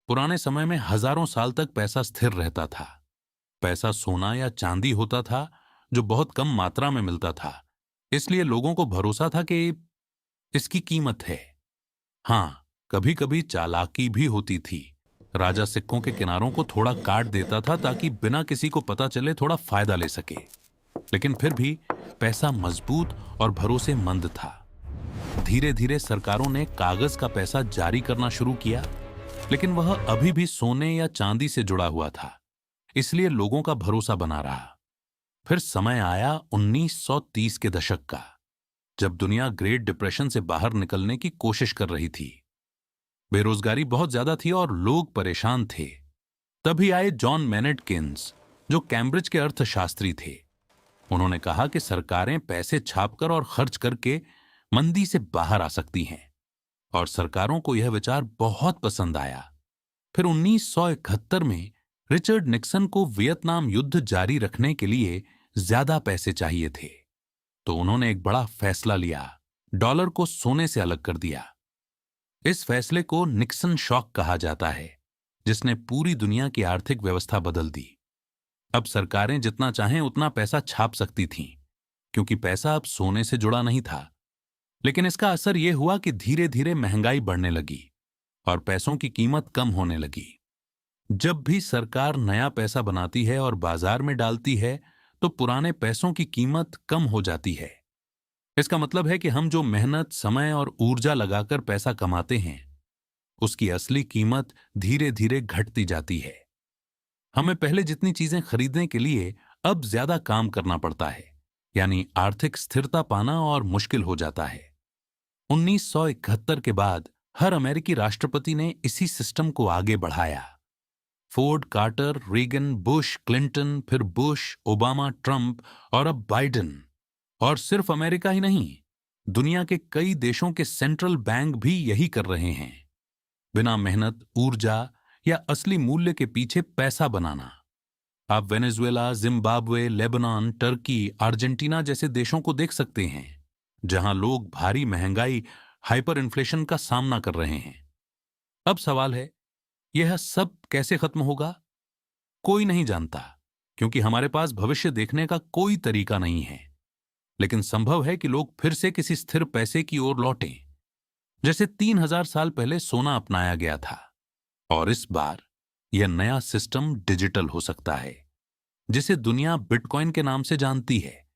पुराने समय में हजारों साल तक पैसा स्थिर रहता था। पैसा सोना या चांदी होता था जो बहुत कम मात्रा में मिलता था। इसलिए लोगों को भरोसा था कि इसकी कीमत है। हाँ, कभी कभी चालाकी भी होती थी। राजा सिक्कों के किनारों को थोड़ा काट देता था ताकि बिना किसी को पता चले थोड़ा फायदा ले सके। लेकिन फिर भी पैसा मजबूत और भरोसेमंद था। धीरे धीरे सरकारों ने कागज का पैसा जारी करना शुरू किया, लेकिन वह अभी भी सोने या चांदी से जुड़ा हुआ था, इसलिए लोगों का भरोसा बना रहा। फिर समय आया 1930 के दशक का, जब दुनिया ग्रेट डिप्रेशन से बाहर निकलने की कोशिश कर रही थी। बेरोजगारी बहुत ज्यादा थी और लोग परेशान थे। तभी आए जॉन मेनेट केन्स, जो कैम्ब्रिज के अर्थशास्त्री थे। उन्होंने कहा कि सरकारें पैसे छापकर और खर्च करके मंदी से बाहर आ सकती हैं, और सरकारों को यह विचार बहुत पसंद आया। फिर 1971 में रिचर्ड निक्सन को वियतनाम युद्ध जारी रखने के लिए ज्यादा पैसे चाहिए थे, तो उन्होंने एक बड़ा फैसला लिया, डॉलर को सोने से अलग कर दिया। इस फैसले को निक्सन शॉक कहा जाता है, जिसने पूरी दुनिया की आर्थिक व्यवस्था बदल दी। अब सरकारें जितना चाहें उतना पैसा छाप सकती थीं, क्योंकि पैसा अब सोने से जुड़ा नहीं था। लेकिन इसका असर यह हुआ कि धीरे धीरे महंगाई बढ़ने लगी और पैसों की कीमत कम होने लगी। जब भी सरकार नया पैसा बनाती है और बाजार में डालती है, तो पुराने पैसों की कीमत कम हो जाती है। इसका मतलब है कि हम जो मेहनत, समय और ऊर्जा लगाकर पैसा कमाते हैं, उसकी असली कीमत धीरे धीरे घटती जाती है। हमें पहले जितनी चीजें खरीदने के लिए अब ज्यादा काम करना पड़ता है, यानी आर्थिक स्थिरता पाना और मुश्किल हो जाता है। 1971 के बाद हर अमेरिकी राष्ट्रपति ने इसी सिस्टम को आगे बढ़ाया। Ford, Carter, Reagan, Bush, Clinton, फिर बुश, ओबामा, ट्रंप और अब बाइडेन। और सिर्फ अमेरिका ही नहीं, दुनिया के कई देशों के सेंट्रल बैंक भी यही कर रहे हैं। बिना मेहनत, ऊर्जा या असली मूल्य के पीछे पैसा बनाना। आप Venezuela, Zimbabwe, Lebanon, Turkey, Argentina जैसे देशों को देख सकते हैं, जहां लोग भारी महंगाई, हाइपर इन्फ्लेशन का सामना कर रहे हैं। अब सवाल है, यह सब कैसे खत्म होगा? कोई नहीं जानता, क्योंकि हमारे पास भविष्य देखने का कोई तरीका नहीं है। लेकिन संभव है कि लोग फिर से किसी स्थिर पैसे की ओर लौटें, जैसे 3000 साल पहले सोना अपनाया गया था। और इस बार यह नया सिस्टम डिजिटल हो सकता है, जिसे दुनिया बिटकॉइन के नाम से जानती है।